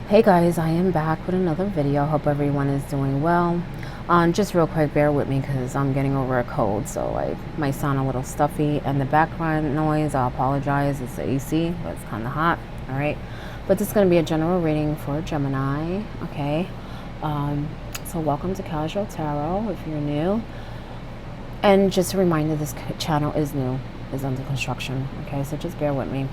Hey guys, I am back with another video. Hope everyone is doing well. Just real quick, bear with me because I'm getting over a cold, so I might sound a little stuffy. And the background noise, I apologize. It's the AC, but it's kind of hot. All right, but this is going to be a general reading for Gemini. Okay, so welcome to Casual Tarot if you're new. And just a reminder, this channel is new, is under construction. Okay, so just bear with me.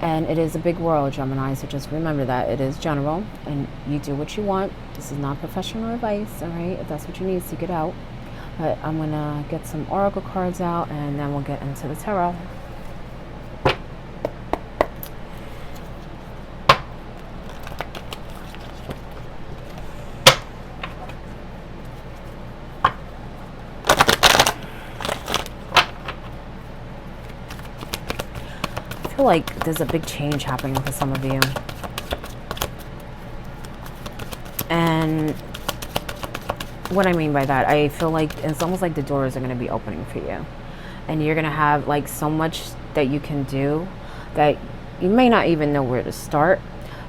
And it is a big world, Gemini, so just remember that it is general and you do what you want. This is not professional advice, all right? If that's what you need, seek it out. But I'm going to get some oracle cards out and then we'll get into the tarot. I feel like there's a big change happening for some of you. And what I mean by that, I feel like it's almost like the doors are going to be opening for you. And you're going to have like so much that you can do that you may not even know where to start.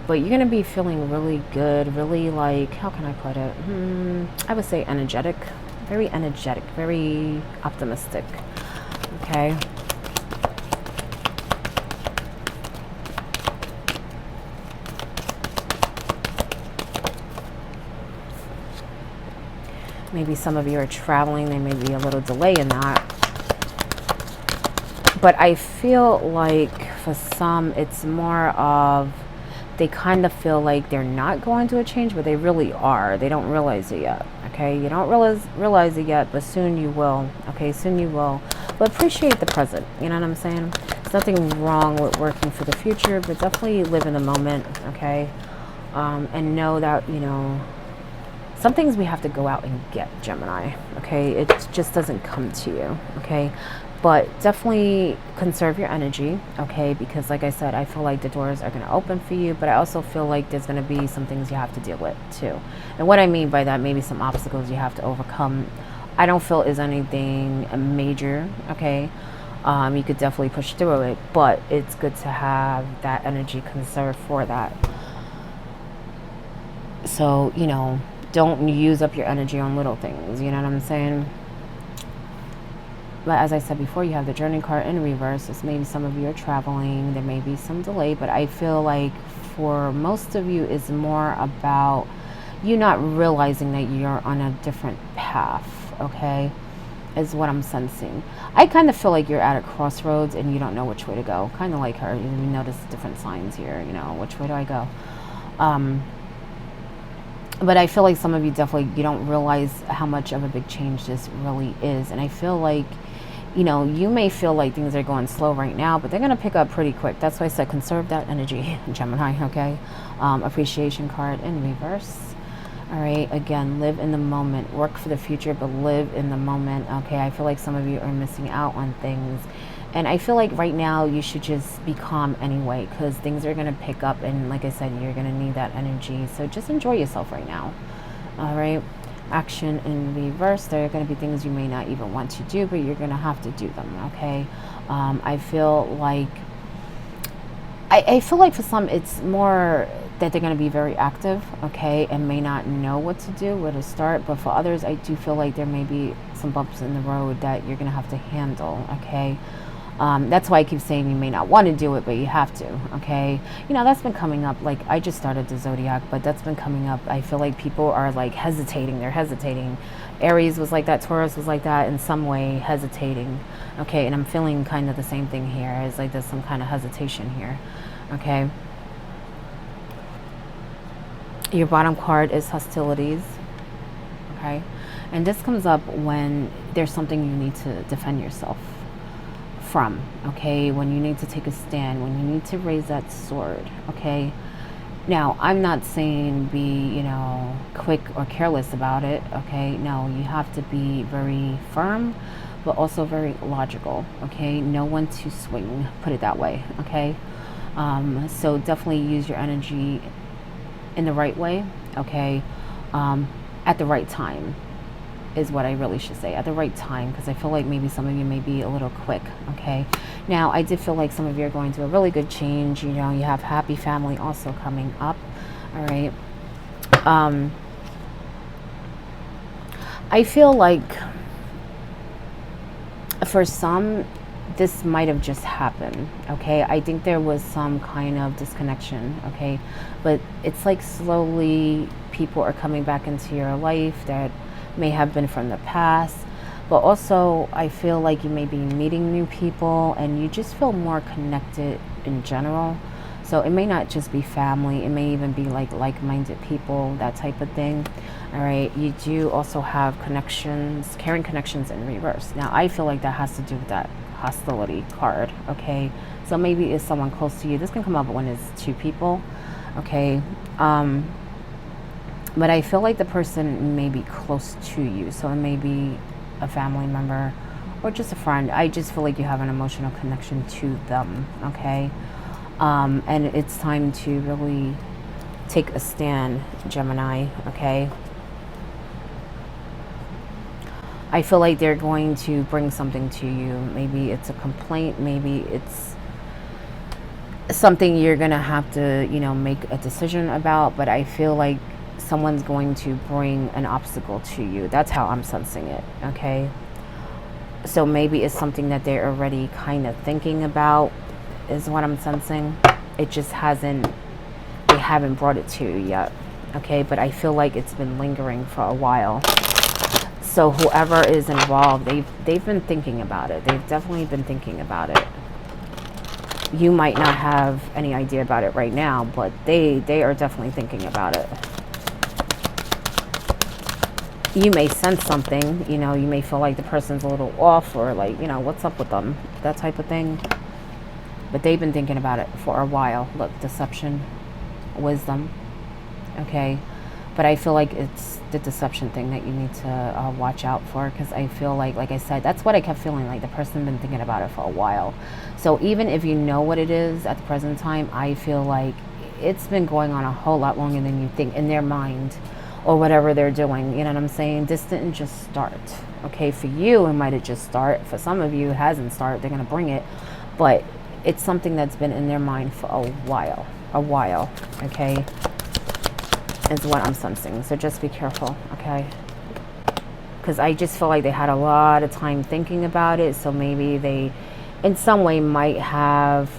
But you're going to be feeling really good, really like, how can I put it? I would say energetic, very optimistic. Okay. Maybe some of you are traveling. There may be a little delay in that. But I feel like for some, it's more of they kind of feel like they're not going to a change, but they really are. They don't realize it yet. Okay, you don't realize it yet, but soon you will. Okay, soon you will. But appreciate the present. You know what I'm saying? There's nothing wrong with working for the future, but definitely live in the moment. Okay, and know that, you know, some things we have to go out and get, Gemini. Okay, it just doesn't come to you. Okay, but definitely conserve your energy. Okay, because like I said, I feel like the doors are going to open for you, but I also feel like there's going to be some things you have to deal with too. And what I mean by that, maybe some obstacles you have to overcome. I don't feel is anything major. Okay, you could definitely push through it, but it's good to have that energy conserved for that. So, you know, don't use up your energy on little things, you know what I'm saying? But as I said before, you have the Journey card in reverse. It's maybe some of you are traveling. There may be some delay, but I feel like for most of you, it's more about you not realizing that you're on a different path, okay? Is what I'm sensing. I kind of feel like you're at a crossroads and you don't know which way to go. Kind of like her. You notice different signs here, you know, which way do I go? But I feel like some of you definitely, you don't realize how much of a big change this really is. And I feel like, you know, you may feel like things are going slow right now, but they're going to pick up pretty quick. That's why I said conserve that energy, Gemini, okay? Appreciation card in reverse. All right, again, live in the moment. Work for the future, but live in the moment, okay? I feel like some of you are missing out on things. And I feel like right now you should just be calm anyway, because things are going to pick up. And like I said, you're going to need that energy. So just enjoy yourself right now. All right. Action in reverse. There are going to be things you may not even want to do, but you're going to have to do them. Okay. I feel like for some it's more that they're going to be very active, okay, and may not know what to do, where to start. But for others, I do feel like there may be some bumps in the road that you're going to have to handle, okay. That's why I keep saying you may not want to do it, but you have to, okay? You know, that's been coming up. Like, I just started the Zodiac, but that's been coming up. I feel like people are, like, hesitating. They're hesitating. Aries was like that. Taurus was like that in some way, hesitating, okay? And I'm feeling kind of the same thing here. It's like there's some kind of hesitation here, okay? Your bottom card is hostilities, okay? And this comes up when there's something you need to defend yourself from, okay, when you need to take a stand, when you need to raise that sword, okay. Now, I'm not saying be, you know, quick or careless about it, okay. No, you have to be very firm, but also very logical, okay. Know when to swing, put it that way, okay. So definitely use your energy in the right way, okay, at the right time. is what I really should say, at the right time, because I feel like maybe some of you may be a little quick. Okay, now I did feel like some of you are going through a really good change. You know, you have happy family also coming up. All right, I feel like for some, this might have just happened. Okay, I think there was some kind of disconnection. Okay, but it's like slowly people are coming back into your life that may have been from the past, but also I feel like you may be meeting new people and you just feel more connected in general. So it may not just be family, it may even be like like-minded people, that type of thing. All right, you do also have connections, carrying connections in reverse. Now I feel like that has to do with that hostility card. Okay, so maybe it's someone close to you. This can come up when it's two people. Okay, but I feel like the person may be close to you. So it may be a family member or just a friend. I just feel like you have an emotional connection to them. Okay. And it's time to really take a stand, Gemini. Okay. I feel like they're going to bring something to you. Maybe it's a complaint. Maybe it's something you're going to have to, you know, make a decision about. But I feel like someone's going to bring an obstacle to you. That's how I'm sensing it. Okay. So maybe it's something that they're already kind of thinking about, is what I'm sensing. It just hasn't, they haven't brought it to you yet. Okay. But I feel like it's been lingering for a while. So whoever is involved, they've been thinking about it. They've definitely been thinking about it. You might not have any idea about it right now, but they are definitely thinking about it. You may sense something, you know, you may feel like the person's a little off, or like, you know, what's up with them, that type of thing. But they've been thinking about it for a while. Look, deception, wisdom. Okay. But I feel like it's the deception thing that you need to watch out for, because I feel like I said, that's what I kept feeling, like the person's been thinking about it for a while. So even if you know what it is at the present time, I feel like it's been going on a whole lot longer than you think in their mind, or whatever they're doing. You know what I'm saying? This didn't just start. Okay, for you, it might have just started. For some of you, it hasn't started. They're going to bring it. But it's something that's been in their mind for a while. Okay? Is what I'm sensing. So just be careful, okay? Because I just feel like they had a lot of time thinking about it. So maybe they, in some way, might have,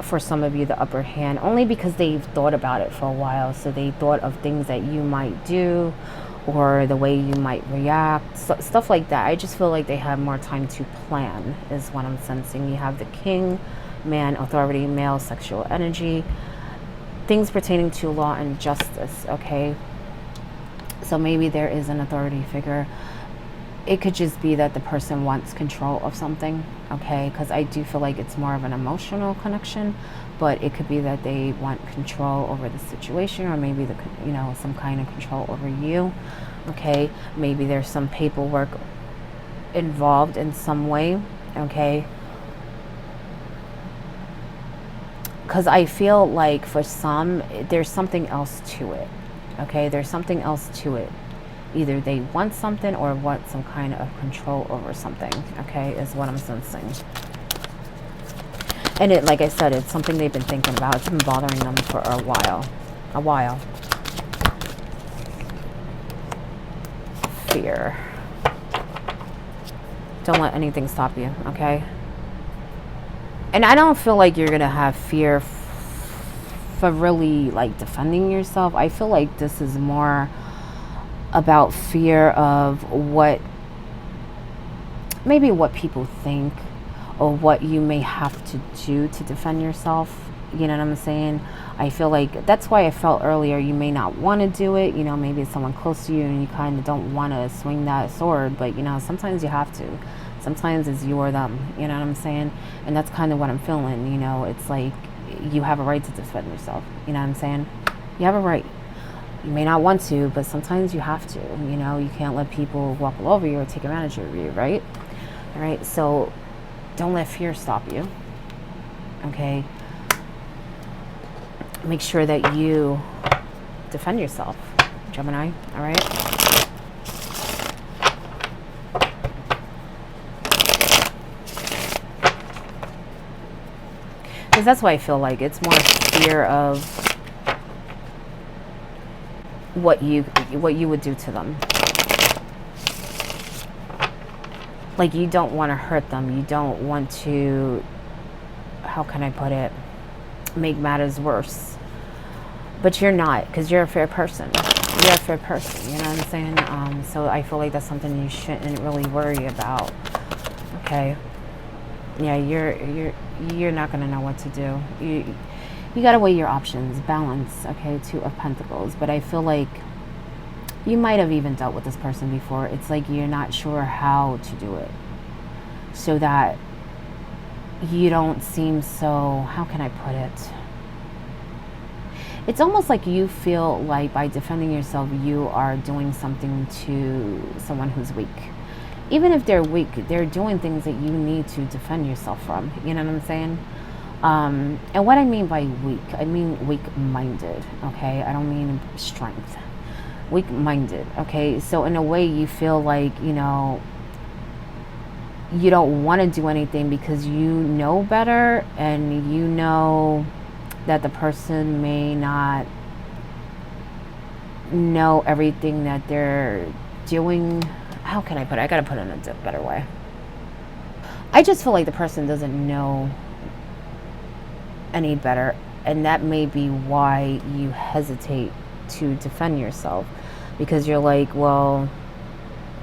for some of you, the upper hand, only because they've thought about it for a while. So they thought of things that you might do, or the way you might react, so, stuff like that. I just feel like they have more time to plan, is what I'm sensing. You have the king, man, authority, male, sexual energy, things pertaining to law and justice. Okay, so maybe there is an authority figure. It could just be that the person wants control of something. Okay, because I do feel like it's more of an emotional connection, but it could be that they want control over the situation, or maybe the, you know, some kind of control over you. Okay, maybe there's some paperwork involved in some way. Okay, because I feel like for some, there's something else to it. Okay, there's something else to it. Either they want something or want some kind of control over something. Okay, is what I'm sensing. And it, like I said, it's something they've been thinking about. It's been bothering them for a while. Fear. Don't let anything stop you, okay? And I don't feel like you're gonna have fear for really like defending yourself. I feel like this is more about fear of what people think, or what you may have to do to defend yourself. You know what I'm saying? I feel like that's why I felt earlier you may not want to do it. You know, maybe it's someone close to you and you kind of don't want to swing that sword, but you know, sometimes you have to. Sometimes it's you or them. You know what I'm saying? And that's kind of what I'm feeling. You know, it's like you have a right to defend yourself. You know what I'm saying? You have a right. You may not want to, but sometimes you have to. You know, you can't let people walk all over you or take advantage of you, right? All right, so don't let fear stop you. Okay? Make sure that you defend yourself, Gemini. All right? Because that's why I feel like it's more fear of what you would do to them. Like, you don't want to hurt them. You don't want to, how can I put it, make matters worse. But you're not, because you're a fair person. You're a fair person, you know what I'm saying? So I feel like that's something you shouldn't really worry about. Okay. Yeah, you're not gonna know what to do. You gotta weigh your options, balance. Okay, Two of Pentacles. But I feel like you might have even dealt with this person before. It's like you're not sure how to do it, so that you don't seem so, how can I put it? It's almost like you feel like by defending yourself, you are doing something to someone who's weak. Even if they're weak, they're doing things that you need to defend yourself from. You know what I'm saying? And what I mean by weak, I mean weak-minded, okay? I don't mean strength. Weak-minded, okay? So in a way, you feel like, you know, you don't want to do anything because you know better, and you know that the person may not know everything that they're doing. How can I put it? I gotta put it in a better way. I just feel like the person doesn't know any better, and that may be why you hesitate to defend yourself, because you're like, well,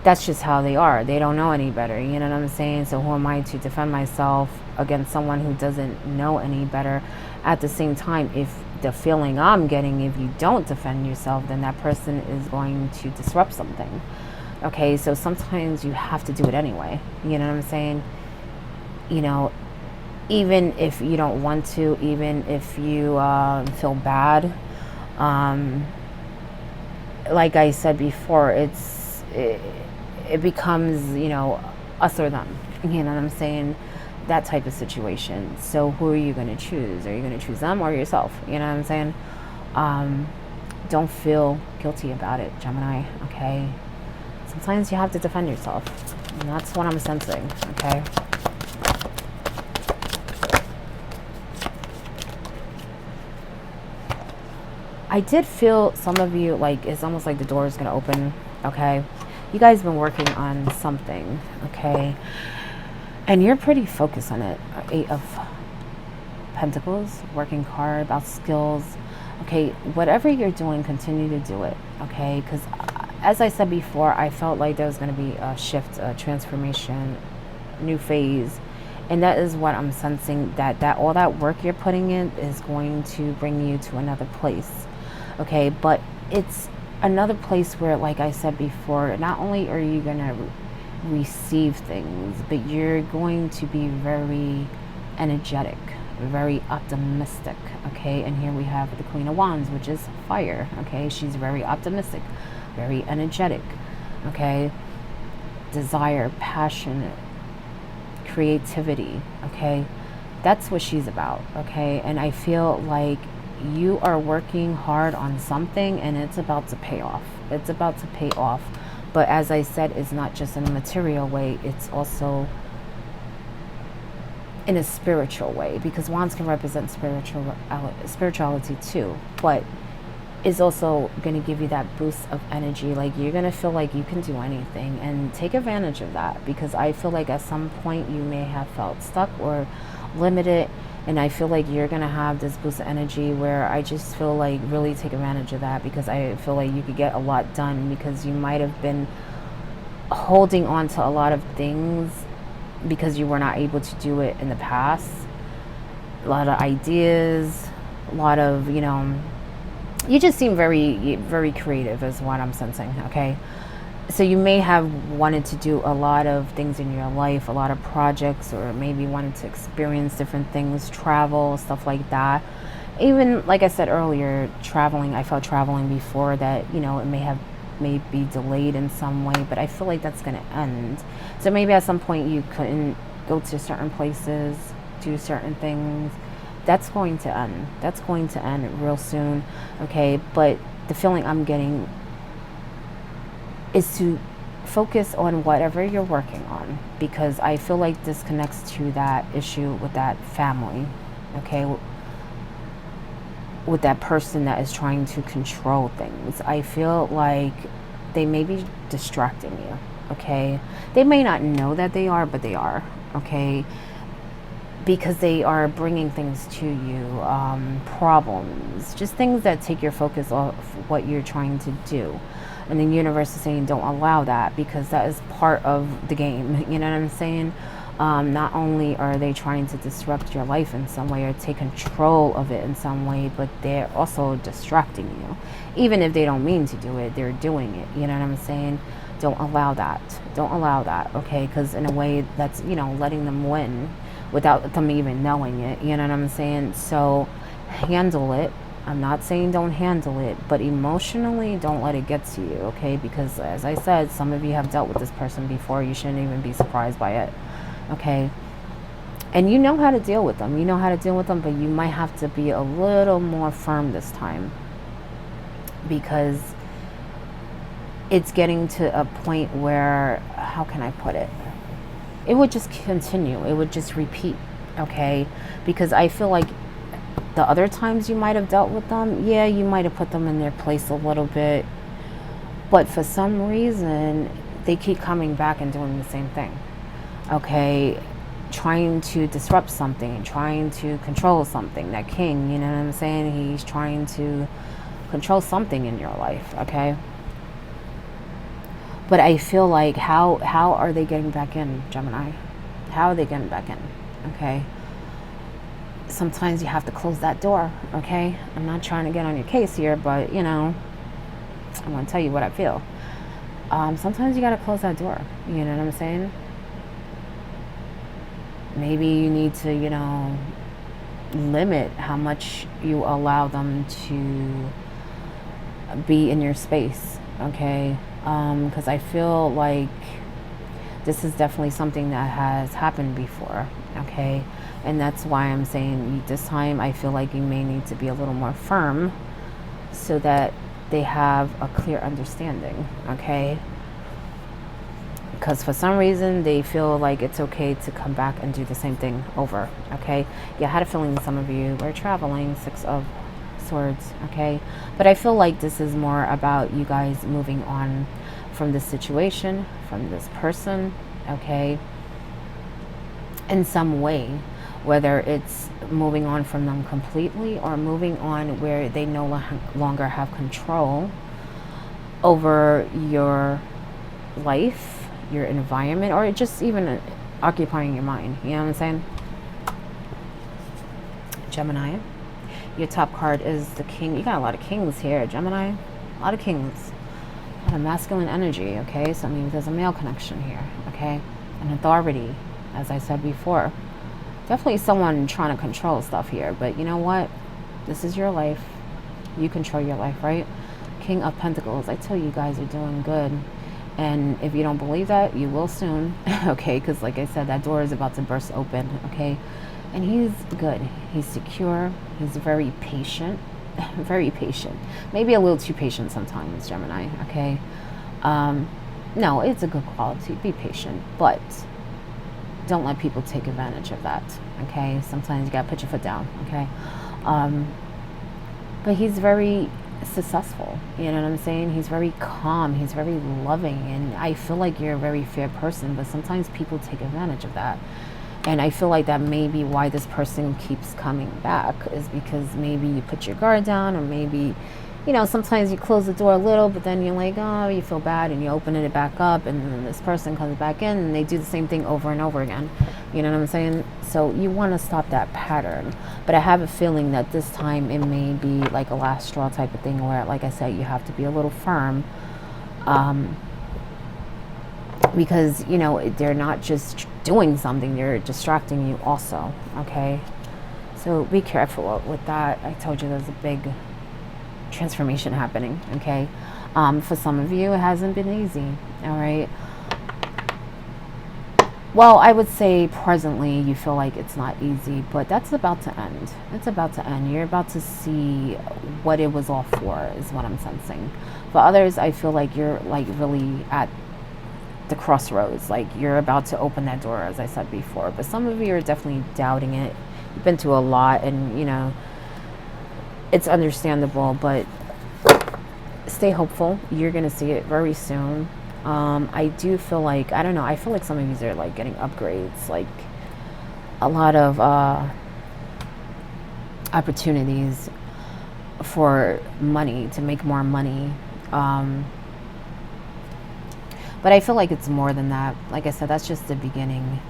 that's just how they are. They don't know any better. You know what I'm saying? So who am I to defend myself against someone who doesn't know any better? At the same time, if the feeling I'm getting, if you don't defend yourself, then that person is going to disrupt something. Okay, so sometimes you have to do it anyway. You know what I'm saying? You know, even if you don't want to, even if you feel bad, like I said before, it becomes, you know, us or them. You know what I'm saying? That type of situation. So who are you going to choose? Are you going to choose them or yourself? You know what I'm saying? Don't feel guilty about it, Gemini, okay? Sometimes you have to defend yourself. And that's what I'm sensing, okay? I did feel some of you, like, it's almost like the door is going to open, okay? You guys have been working on something, okay? And you're pretty focused on it. 8 of Pentacles, working hard, about skills. Okay, whatever you're doing, continue to do it, okay? Because as I said before, I felt like there was going to be a shift, a transformation, new phase. And that is what I'm sensing, that all that work you're putting in is going to bring you to another place. Okay, but it's another place where, like I said before, not only are you going to receive things, but you're going to be very energetic, very optimistic, okay? And here we have the Queen of Wands, which is fire, okay? She's very optimistic, very energetic, okay? Desire, passionate, creativity, okay? That's what she's about, okay? And I feel like you are working hard on something, and it's about to pay off. It's about to pay off. But as I said, it's not just in a material way, it's also in a spiritual way, because wands can represent spirituality too, but it's also going to give you that boost of energy. Like, you're going to feel like you can do anything, and take advantage of that, because I feel like at some point you may have felt stuck or limited, and I feel like you're going to have this boost of energy where I just feel like really take advantage of that, because I feel like you could get a lot done, because you might have been holding on to a lot of things because you were not able to do it in the past. A lot of ideas, a lot of, you know, you just seem very, very creative is what I'm sensing, okay? So you may have wanted to do a lot of things in your life, a lot of projects, or maybe wanted to experience different things, travel, stuff like that. Even, like I said earlier, traveling, I felt traveling before that, you know, it may be delayed in some way, but I feel like that's going to end. So maybe at some point you couldn't go to certain places, do certain things. That's going to end. That's going to end real soon, okay? But the feeling I'm getting is to focus on whatever you're working on, because I feel like this connects to that issue with that family, okay, with that person that is trying to control things. I feel like they may be distracting you, okay? They may not know that they are, but they are, okay? Because they are bringing things to you, problems, just things that take your focus off what you're trying to do. And the universe is saying don't allow that, because that is part of the game. You know what I'm saying? Not only are they trying to disrupt your life in some way or take control of it in some way, but they're also distracting you. Even if they don't mean to do it, they're doing it. You know what I'm saying? Don't allow that. Don't allow that, okay? Because in a way, that's, letting them win without them even knowing it. You know what I'm saying? So handle it. I'm not saying don't handle it, but emotionally, don't let it get to you, okay? Because as I said, some of you have dealt with this person before. You shouldn't even be surprised by it, okay? And you know how to deal with them. You know how to deal with them, but you might have to be a little more firm this time, because it's getting to a point where, how can I put it? It would just continue. It would just repeat, okay? Because I feel like the other times you might have dealt with them, yeah, you might have put them in their place a little bit, but for some reason, they keep coming back and doing the same thing, okay? Trying to disrupt something, trying to control something. That king, you know what I'm saying? He's trying to control something in your life, okay? But I feel like, how are they getting back in, Gemini? How are they getting back in, okay? Sometimes you have to close that door, okay? I'm not trying to get on your case here, but, I'm going to tell you what I feel. Sometimes you got to close that door, you know what I'm saying? Maybe you need to, limit how much you allow them to be in your space, okay? Because I feel like this is definitely something that has happened before, okay? And that's why I'm saying this time I feel like you may need to be a little more firm so that they have a clear understanding, okay? Because for some reason they feel like it's okay to come back and do the same thing over, okay? Yeah, I had a feeling some of you were traveling, 6 of Swords, okay? But I feel like this is more about you guys moving on from this situation, from this person, okay? In some way, whether it's moving on from them completely or moving on where they no longer have control over your life, your environment, or just even occupying your mind. You know what I'm saying? Gemini, your top card is the king. You got a lot of kings here, Gemini. A lot of kings. A lot of masculine energy, okay? So I mean, there's a male connection here, okay? An authority, as I said before. Definitely someone trying to control stuff here, but you know what? This is your life. You control your life, right? King of Pentacles. I tell you guys are doing good. And if you don't believe that, you will soon, okay? Because like I said, that door is about to burst open, okay? And he's good. He's secure. He's very patient. Very patient. Maybe a little too patient sometimes, Gemini, okay? No, it's a good quality. Be patient. But don't let people take advantage of that, okay? Sometimes you gotta put your foot down, okay? But he's very successful, you know what I'm saying? He's very calm, he's very loving, and I feel like you're a very fair person, but sometimes people take advantage of that. And I feel like that may be why this person keeps coming back, is because maybe you put your guard down, or maybe, sometimes you close the door a little, but then you're like, oh, you feel bad, and you open it back up, and then this person comes back in, and they do the same thing over and over again. You know what I'm saying? So you want to stop that pattern. But I have a feeling that this time it may be like a last straw type of thing, where, like I said, you have to be a little firm. Because, they're not just doing something, they're distracting you also, okay? So be careful with that. I told you there's a big transformation happening, okay? For some of you, it hasn't been easy, all right? Well, I would say presently you feel like it's not easy, but that's about to end. It's about to end. You're about to see what it was all for, is what I'm sensing. For others, I feel like you're like really at the crossroads, like you're about to open that door, as I said before. But some of you are definitely doubting it. you've been through a lot, and you know, it's understandable, but stay hopeful. You're gonna see it very soon. I do feel like, I don't know, I feel like some of you are like getting upgrades, like a lot of opportunities for money, to make more money. But I feel like it's more than that. Like I said, that's just the beginning.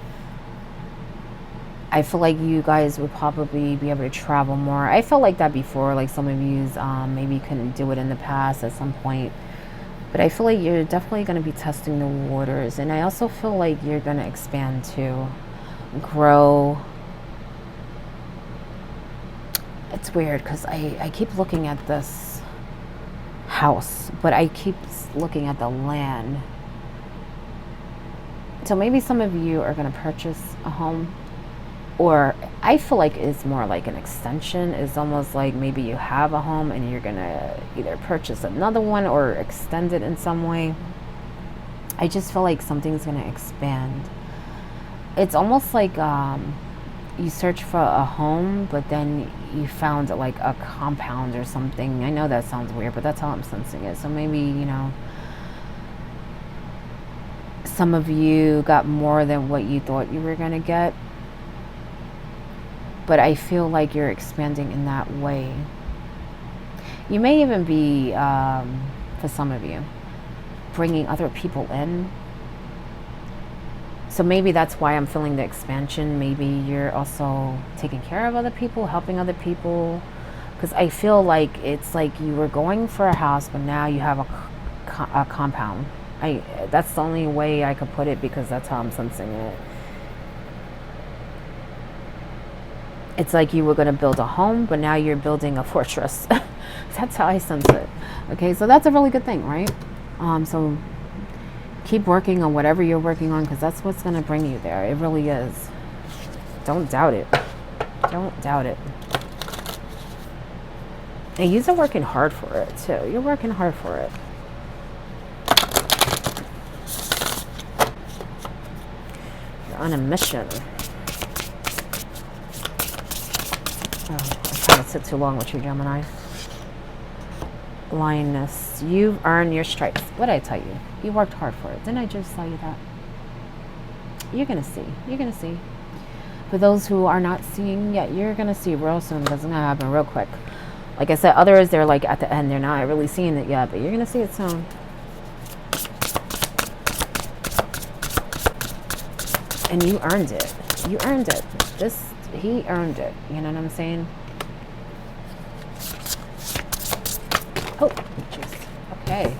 I feel like you guys would probably be able to travel more. I felt like that before, like some of you maybe couldn't do it in the past at some point. But I feel like you're definitely going to be testing the waters. And I also feel like you're going to expand too, grow. It's weird because I keep looking at this house, but I keep looking at the land. So maybe some of you are going to purchase a home, or I feel like it's more like an extension. It's almost like maybe you have a home and you're going to either purchase another one or extend it in some way. I just feel like something's going to expand. It's almost like you search for a home, but then you found like a compound or something. I know that sounds weird, but that's how I'm sensing it. So maybe, you know, some of you got more than what you thought you were going to get. But I feel like you're expanding in that way. You may even be, for some of you, bringing other people in. So maybe that's why I'm feeling the expansion. Maybe you're also taking care of other people, helping other people. Because I feel like it's like you were going for a house, but now you have a compound. That's the only way I could put it, because that's how I'm sensing it. It's like you were going to build a home, but now you're building a fortress. That's how I sense it. Okay, so that's a really good thing, right? So keep working on whatever you're working on, because that's what's going to bring you there. It really is. Don't doubt it. Don't doubt it. And you're working hard for it, too. You're working hard for it. You're on a mission. Oh, I'm trying to sit too long with you, Gemini. Blindness. You've earned your stripes. What did I tell you? You worked hard for it. Didn't I just tell you that? You're going to see. You're going to see. For those who are not seeing yet, you're going to see real soon. It's going to happen real quick. Like I said, others, they're like at the end. They're not really seeing it yet, but you're going to see it soon. And you earned it. You earned it. He earned it. You know what I'm saying? Oh, jeez. Okay.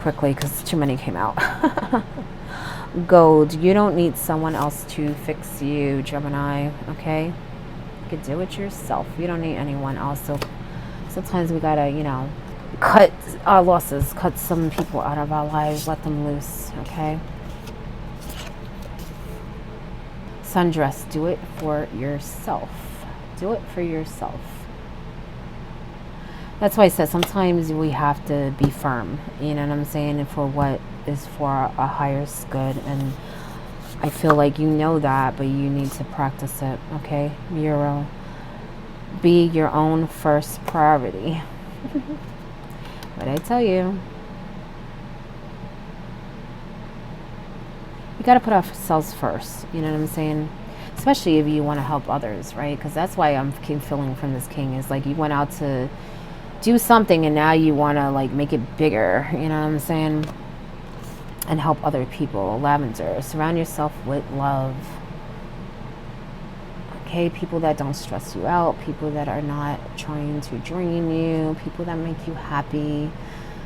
Quickly, because too many came out. Gold. You don't need someone else to fix you, Gemini. Okay? You can do it yourself. You don't need anyone else. So sometimes we gotta, you know, cut our losses. Cut some people out of our lives. Let them loose. Okay? Sundress. Do it for yourself. Do it for yourself. That's why I said sometimes we have to be firm, you know what I'm saying, for what is for a higher good. And I feel like you know that, but you need to practice it, okay? Be your own first priority. But I tell you, we got to put ourselves first, you know what I'm saying? Especially if you want to help others, right? Because that's why I'm feeling from this king is like you went out to do something and now you want to like make it bigger, you know what I'm saying? And help other people. Lavender. Surround yourself with love. Okay, people that don't stress you out, people that are not trying to drain you, people that make you happy,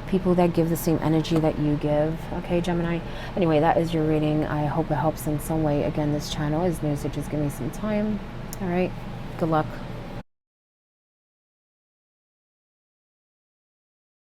people that give the same energy that you give. Okay, Gemini. Anyway, that is your reading. I hope it helps in some way. Again, this channel is new, so just give me some time. All right. Good luck.